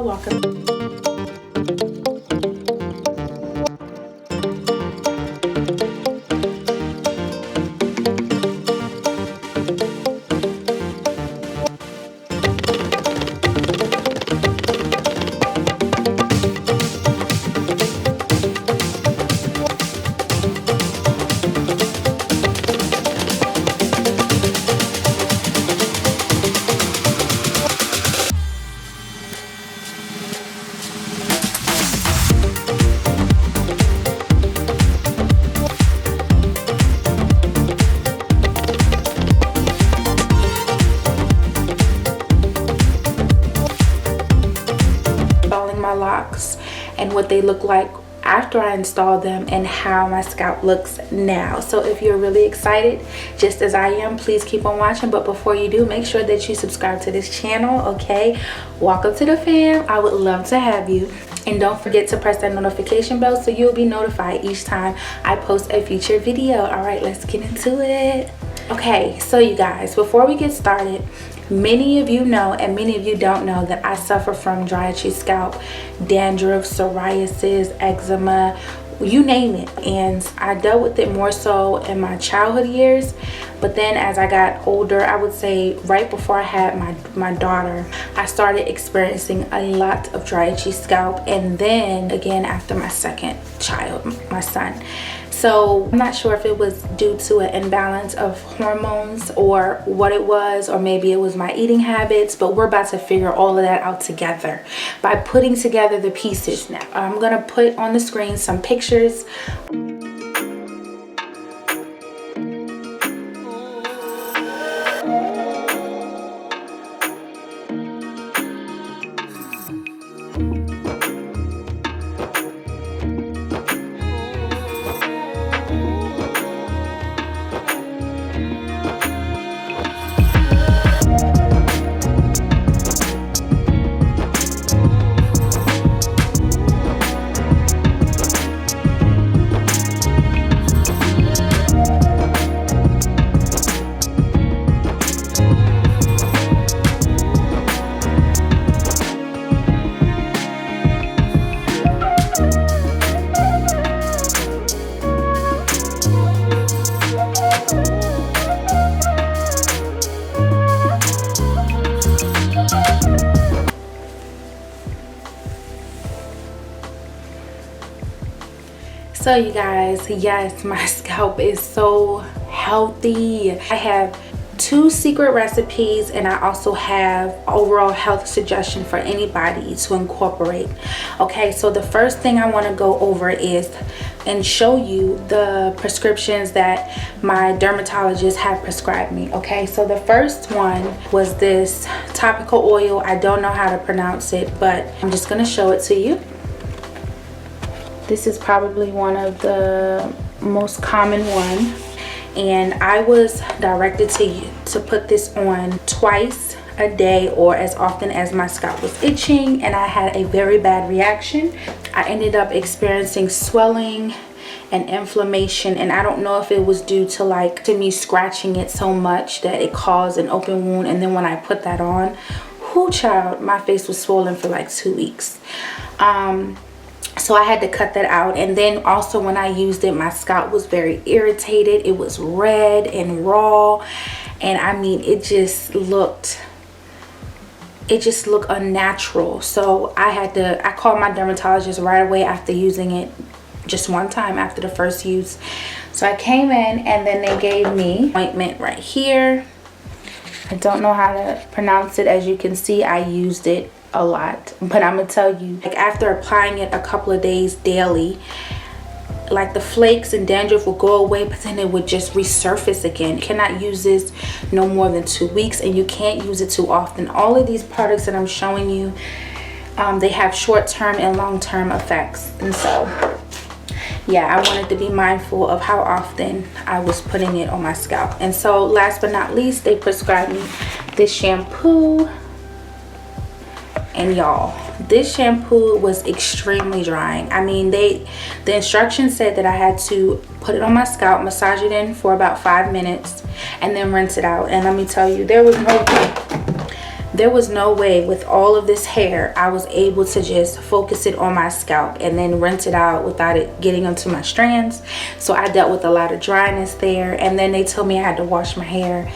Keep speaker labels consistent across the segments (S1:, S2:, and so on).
S1: y'all, welcome. My locks and what they look like after I install them and how my scalp looks now. So if you're really excited just as I am, please keep on watching. But before you do, make sure that you subscribe to this channel. Okay, welcome to the fam. I would love to have you, and don't forget to press that notification bell so you'll be notified each time I post a future video. All right, let's get into it. Okay, so you guys, before we get started, many of you know and many of you don't know that I suffer from dry itchy scalp, dandruff, psoriasis, eczema, you name it. And I dealt with it more so in my childhood years, but then as I got older, I would say right before I had my daughter, I started experiencing a lot of dry itchy scalp, and then again after my second child, my son. So I'm not sure if it was due to an imbalance of hormones or what it was, or maybe it was my eating habits, but we're about to figure all of that out together by putting together the pieces. Now I'm gonna put on the screen some pictures. So you guys, yes, my scalp is so healthy. I have 2 secret recipes, and I also have overall health suggestion for anybody to incorporate. Okay, so the first thing I want to go over is and show you the prescriptions that my dermatologist have prescribed me. Okay, so the first one was this topical oil. I don't know how to pronounce it, but I'm just going to show it to you. This is probably one of the most common one, and I was directed to put this on twice a day or as often as my scalp was itching, and I had a very bad reaction. I ended up experiencing swelling and inflammation, and I don't know if it was due to me scratching it so much that it caused an open wound. And then when I put that on, whoo child, my face was swollen for like 2 weeks. So I had to cut that out. And then also when I used it, my scalp was very irritated. It was red and raw, and I mean it just looked unnatural. So I called my dermatologist right away after using it, just one time after the first use. So I came in, and then they gave me ointment right here. I don't know how to pronounce it. As you can see, I used it a lot, but I'm gonna tell you, like after applying it a couple of days daily, like the flakes and dandruff will go away, but then it would just resurface again. You cannot use this no more than 2 weeks, and you can't use it too often. All of these products that I'm showing you, they have short-term and long-term effects, and so yeah, I wanted to be mindful of how often I was putting it on my scalp. And so last but not least, they prescribed me this shampoo. And y'all, this shampoo was extremely drying. I mean, the instructions said that I had to put it on my scalp, massage it in for about 5 minutes, and then rinse it out. And let me tell you, there there was no way with all of this hair I was able to just focus it on my scalp and then rinse it out without it getting onto my strands. So I dealt with a lot of dryness there, and then they told me I had to wash my hair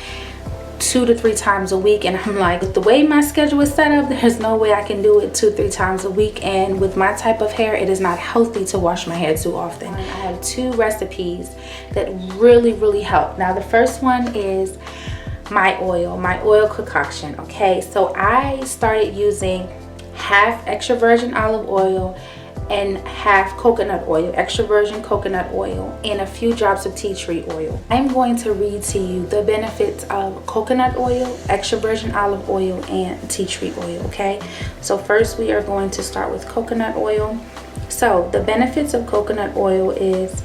S1: 2 to 3 times a week, and I'm like, with the way my schedule is set up, there's no way I can do it 2-3 times a week, and with my type of hair, it is not healthy to wash my hair too often. I have 2 recipes that really help. Now the first one is my oil concoction. Okay, so I started using half extra virgin olive oil and half coconut oil, extra virgin coconut oil, and a few drops of tea tree oil. I'm going to read to you the benefits of coconut oil, extra virgin olive oil, and tea tree oil. Okay, so first we are going to start with coconut oil. So the benefits of coconut oil is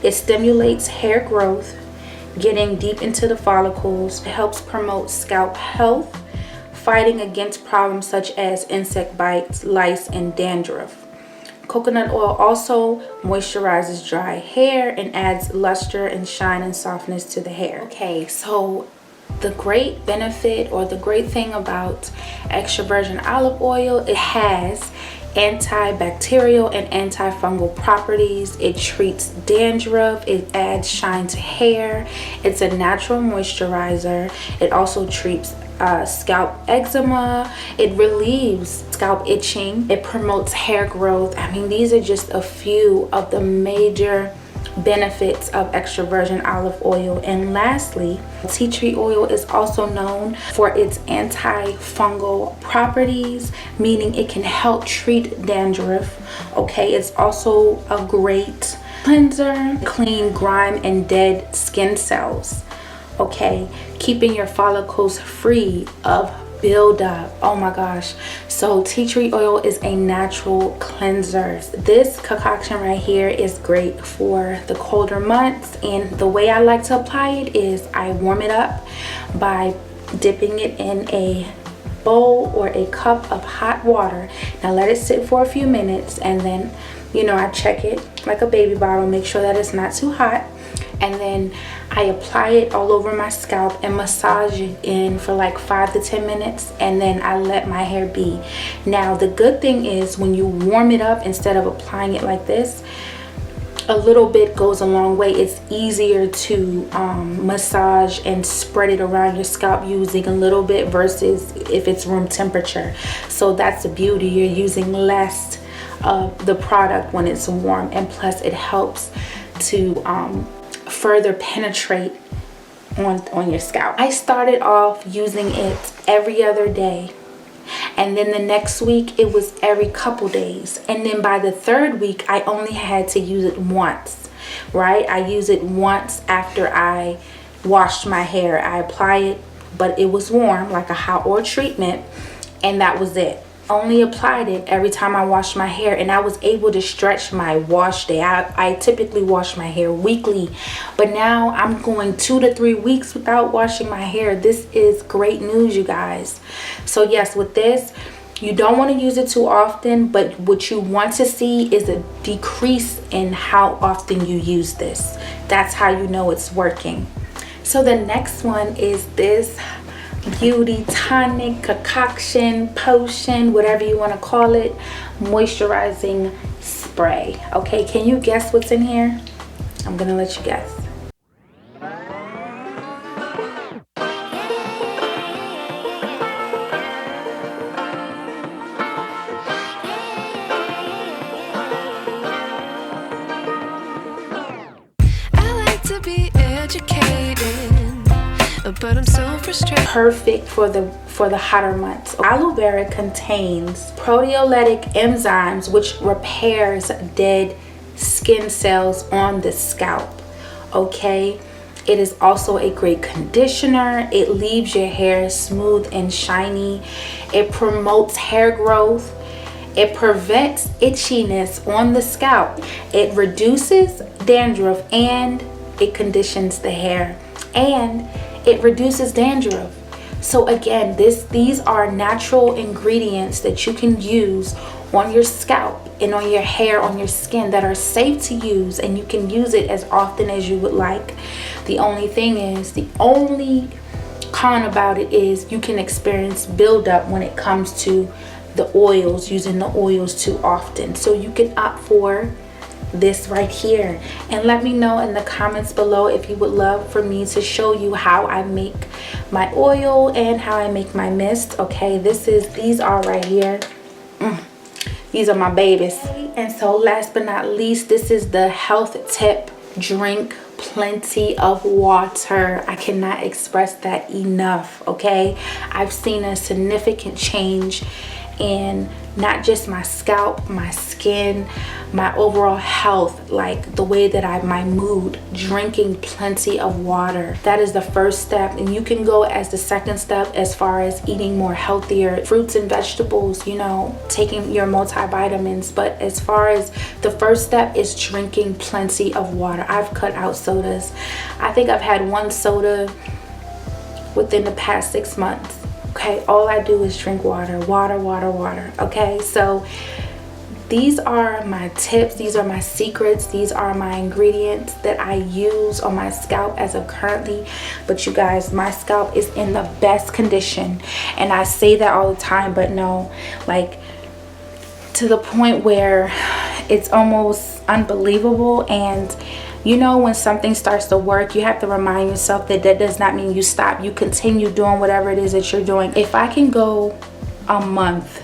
S1: it stimulates hair growth, getting deep into the follicles. It helps promote scalp health, fighting against problems such as insect bites, lice, and dandruff. Coconut oil also moisturizes dry hair and adds luster and shine and softness to the hair. Okay, so the great benefit or the great thing about extra virgin olive oil, it has antibacterial and anti-fungal properties. It treats dandruff, it adds shine to hair, it's a natural moisturizer. It also treats scalp eczema, it relieves scalp itching, it promotes hair growth. I mean, these are just a few of the major benefits of extra virgin olive oil. And lastly, tea tree oil is also known for its anti-fungal properties, meaning it can help treat dandruff. Okay, it's also a great cleanser, clean grime and dead skin cells. Okay, keeping your follicles free of buildup. Oh my gosh. So tea tree oil is a natural cleanser. This concoction right here is great for the colder months, and the way I like to apply it is I warm it up by dipping it in a bowl or a cup of hot water. Now let it sit for a few minutes, and then, you know, I check it like a baby bottle, make sure that it's not too hot, and then I apply it all over my scalp and massage it in for like 5 to 10 minutes, and then I let my hair be. Now the good thing is when you warm it up, instead of applying it like this, a little bit goes a long way. It's easier to massage and spread it around your scalp using a little bit versus if it's room temperature. So that's the beauty, you're using less of the product when it's warm, and plus it helps to further penetrate on your scalp. I started off using it every other day, and then the next week it was every couple days, and then by the 3rd week I only had to use it once, right? I use it once after I washed my hair. I apply it, but it was warm, like a hot oil treatment, and that was it. Only applied it every time I washed my hair, and I was able to stretch my wash day. I typically wash my hair weekly, but now I'm going 2 to 3 weeks without washing my hair. This is great news, you guys. So yes, with this, you don't want to use it too often, but what you want to see is a decrease in how often you use this. That's how you know it's working. So the next one is this beauty tonic, concoction, potion, whatever you want to call it, moisturizing spray. Okay, can you guess what's in here? I'm gonna let you guess.
S2: I like to be educated, but I'm so frustrated.
S1: Perfect for the hotter months. Aloe Vera contains proteolytic enzymes which repairs dead skin cells on the scalp. Okay, it is also a great conditioner. It leaves your hair smooth and shiny. It promotes hair growth. It prevents itchiness on the scalp. It reduces dandruff, and it conditions the hair, and it reduces dandruff. So again, these are natural ingredients that you can use on your scalp and on your hair, on your skin, that are safe to use, and you can use it as often as you would like. The only thing is, the only con about it is you can experience buildup when it comes to the oils, using the oils too often. So you can opt for this right here, and let me know in the comments below if you would love for me to show you how I make my oil and how I make my mist. Okay, these are right here. These are my babies. And so last but not least, this is the health tip: drink plenty of water. I cannot express that enough. Okay, I've seen a significant change in not just my scalp, my skin, my overall health, like the way that my mood, drinking plenty of water. That is the first step, and you can go as the second step as far as eating more healthier fruits and vegetables, you know, taking your multivitamins. But as far as the first step is drinking plenty of water. I've cut out sodas. I think I've had one soda within the past 6 months. Okay, all I do is drink water. Okay, so these are my tips, these are my secrets, these are my ingredients that I use on my scalp as of currently. But you guys, my scalp is in the best condition, and I say that all the time, but no, like to the point where it's almost unbelievable. And you know, when something starts to work, you have to remind yourself that that does not mean you stop. You continue doing whatever it is that you're doing. If I can go a month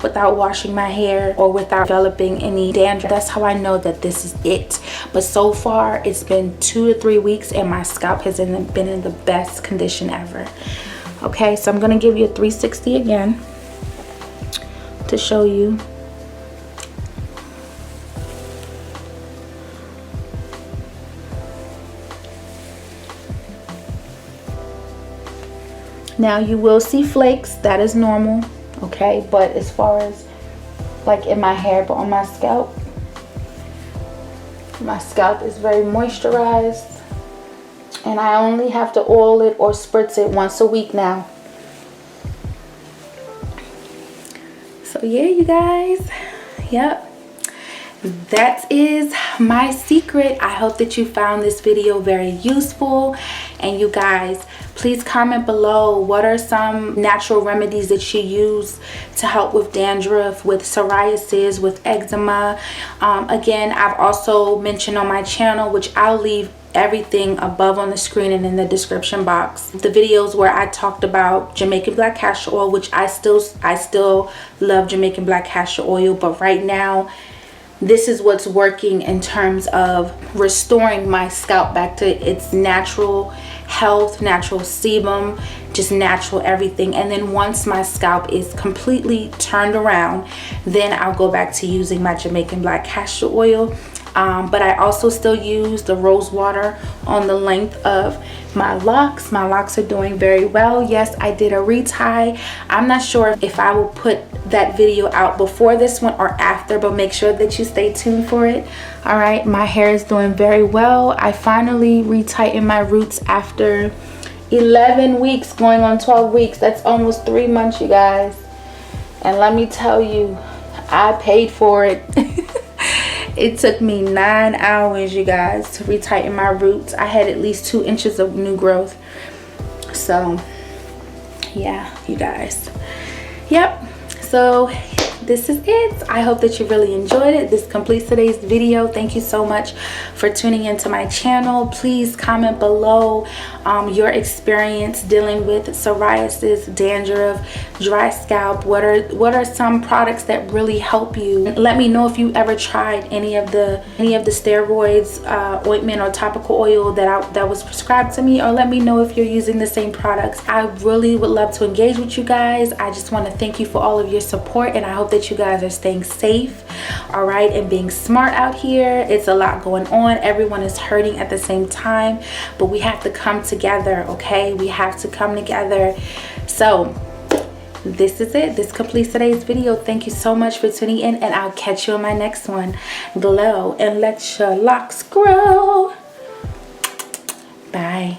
S1: without washing my hair or without developing any dandruff, that's how I know that this is it. But so far, it's been 2 to 3 weeks, and my scalp has been in the best condition ever. Okay, so I'm gonna give you a 360 again to show you. Now you will see flakes, that is normal, okay? But as far as like in my hair, but on my scalp is very moisturized, and I only have to oil it or spritz it once a week now. So yeah, you guys, yep, that is my secret. I hope that you found this video very useful. And you guys, please comment below, what are some natural remedies that you use to help with dandruff, with psoriasis, with eczema. Again, I've also mentioned on my channel, which I'll leave everything above on the screen and in the description box, the videos where I talked about Jamaican black castor oil, which I still love Jamaican black castor oil, but right now this is what's working in terms of restoring my scalp back to its natural health, natural sebum, just natural everything. And then once my scalp is completely turned around, then I'll go back to using my Jamaican black castor oil. But I also still use the rose water on the length of my locks. My locks are doing very well. Yes, I did a retie. I'm not sure if I will put that video out before this one or after, but make sure that you stay tuned for it. All right, my hair is doing very well. I finally retightened my roots after 11 weeks, going on 12 weeks. That's almost 3 months, you guys. And let me tell you, I paid for it. It took me 9 hours, you guys, to retighten my roots. I had at least 2 inches of new growth. So yeah, you guys, yep. So this is it. I hope that you really enjoyed it. This completes today's video. Thank you so much for tuning into my channel. Please comment below your experience dealing with psoriasis, dandruff, dry scalp. What are some products that really help you? Let me know if you ever tried any of the steroids, ointment or topical oil that was prescribed to me, or let me know if you're using the same products. I really would love to engage with you guys. I just want to thank you for all of your support, and I hope that you guys are staying safe, all right, and being smart out here. It's a lot going on. Everyone is hurting at the same time, but we have to come together, okay? We have to come together. So this is it. This completes today's video. Thank you so much for tuning in, and I'll catch you in my next one. Glow and let your locks grow. Bye.